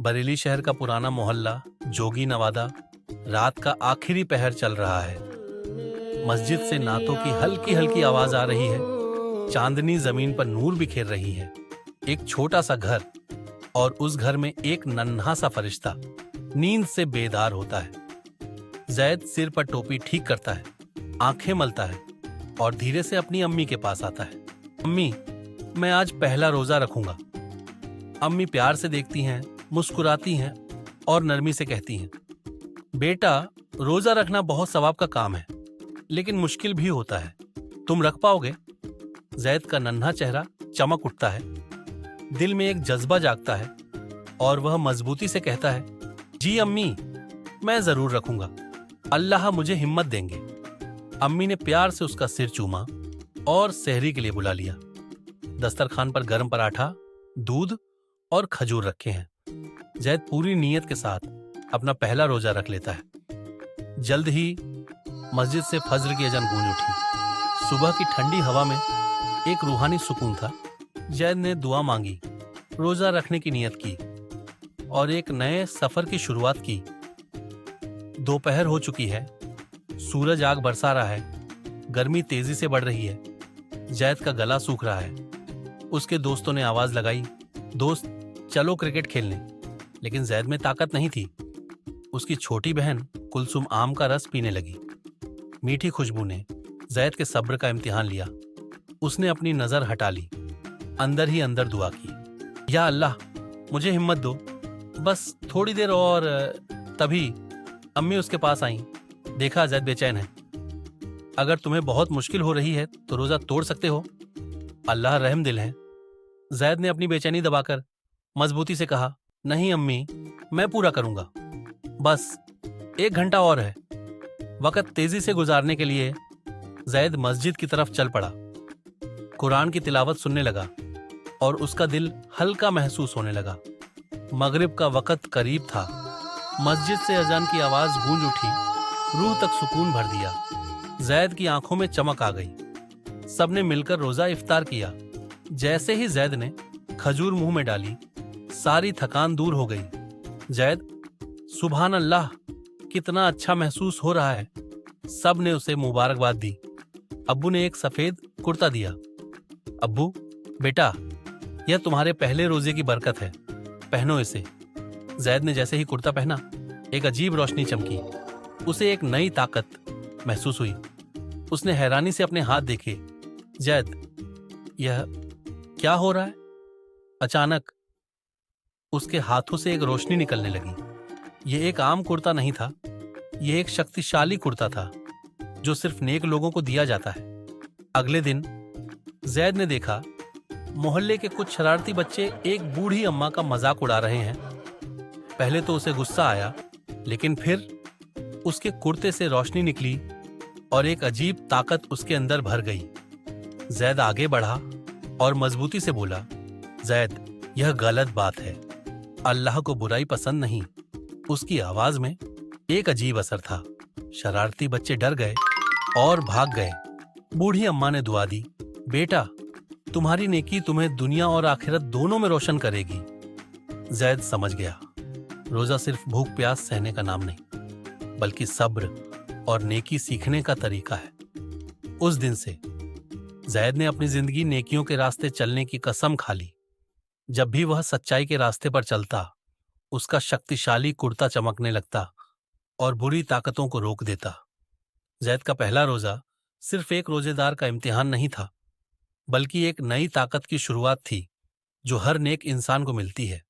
बरेली शहर का पुराना मोहल्ला जोगी नवादा। रात का आखिरी पहर चल रहा है। मस्जिद से नातों की हल्की हल्की आवाज आ रही है। चांदनी जमीन पर नूर बिखेर रही है। एक छोटा सा घर, और उस घर में एक नन्हा सा फरिश्ता नींद से बेदार होता है। जैद सिर पर टोपी ठीक करता है, आंखें मलता है और धीरे से अपनी अम्मी के पास आता है। अम्मी, मैं आज पहला रोजा रखूंगा। अम्मी प्यार से देखती हैं, मुस्कुराती हैं और नरमी से कहती हैं, बेटा, रोजा रखना बहुत सवाब का काम है, लेकिन मुश्किल भी होता है। तुम रख पाओगे? जैद का नन्हा चेहरा चमक उठता है। दिल में एक जज्बा जागता है और वह मजबूती से कहता है, जी अम्मी, मैं जरूर रखूंगा। अल्लाह मुझे हिम्मत देंगे। अम्मी ने प्यार से उसका सिर चूमा और सहरी के लिए बुला लिया। दस्तरखान पर गर्म पराठा, दूध और खजूर रखे हैं। जैद पूरी नीयत के साथ अपना पहला रोजा रख लेता है। जल्द ही मस्जिद से फज्र की अजान गूंज उठी। सुबह की ठंडी हवा में एक रूहानी सुकून था। जैद ने दुआ मांगी, रोजा रखने की नीयत की और एक नए सफर की शुरुआत की। दोपहर हो चुकी है, सूरज आग बरसा रहा है, गर्मी तेजी से बढ़ रही है। जैद का गला सूख रहा है। उसके दोस्तों ने आवाज लगाई, दोस्त चलो क्रिकेट खेलने, लेकिन जैद में ताकत नहीं थी। उसकी छोटी बहन कुलसुम आम का रस पीने लगी। मीठी खुशबू ने जैद के सब्र का इम्तिहान लिया। उसने अपनी नजर हटा ली, अंदर ही अंदर दुआ की, या अल्लाह मुझे हिम्मत दो, बस थोड़ी देर और। तभी अम्मी उसके पास आईं। देखा जैद बेचैन है। अगर तुम्हें बहुत मुश्किल हो रही है तो रोजा तोड़ सकते हो, अल्लाह रहम दिल है। जैद ने अपनी बेचैनी दबाकर मजबूती से कहा, नहीं अम्मी, मैं पूरा करूंगा, बस 1 घंटा और है। वक्त तेजी से गुजारने के लिए जैद मस्जिद की तरफ चल पड़ा। कुरान की तिलावत सुनने लगा और उसका दिल हल्का महसूस होने लगा। मगरिब का वक्त करीब था। मस्जिद से अजान की आवाज गूंज उठी, रूह तक सुकून भर दिया। जैद की आंखों में चमक आ गई। सबने मिलकर रोजा इफ्तार किया। जैसे ही जैद ने खजूर मुंह में डाली, सारी थकान दूर हो गई। जैद, सुभान अल्लाह, कितना अच्छा महसूस हो रहा है। सब ने उसे मुबारकबाद दी। अब्बू ने एक सफेद कुर्ता दिया। अब्बू, बेटा, यह तुम्हारे पहले रोजे की बरकत है, पहनो इसे। जैद ने जैसे ही कुर्ता पहना, एक अजीब रोशनी चमकी। उसे एक नई ताकत महसूस हुई। उसने हैरानी से अपने हाथ देखे। जैद, यह क्या हो रहा है? अचानक उसके हाथों से एक रोशनी निकलने लगी। यह एक आम कुर्ता नहीं था, यह एक शक्तिशाली कुर्ता था जो सिर्फ नेक लोगों को दिया जाता है। अगले दिन जैद ने देखा, मोहल्ले के कुछ शरारती बच्चे एक बूढ़ी अम्मा का मजाक उड़ा रहे हैं। पहले तो उसे गुस्सा आया, लेकिन फिर उसके कुर्ते से रोशनी निकली और एक अजीब ताकत उसके अंदर भर गई। जैद आगे बढ़ा और मजबूती से बोला, जैद, यह गलत बात है। अल्लाह को बुराई पसंद नहीं। उसकी आवाज में एक अजीब असर था। शरारती बच्चे डर गए और भाग गए। बूढ़ी अम्मा ने दुआ दी, बेटा, तुम्हारी नेकी तुम्हें दुनिया और आखिरत दोनों में रोशन करेगी। जैद समझ गया, रोजा सिर्फ भूख प्यास सहने का नाम नहीं, बल्कि सब्र और नेकी सीखने का तरीका है। उस दिन से जैद ने अपनी जिंदगी नेकियों के रास्ते चलने की कसम खा ली। जब भी वह सच्चाई के रास्ते पर चलता, उसका शक्तिशाली कुर्ता चमकने लगता और बुरी ताकतों को रोक देता। जैद का पहला रोजा सिर्फ एक रोजेदार का इम्तिहान नहीं था, बल्कि एक नई ताकत की शुरुआत थी जो हर नेक इंसान को मिलती है।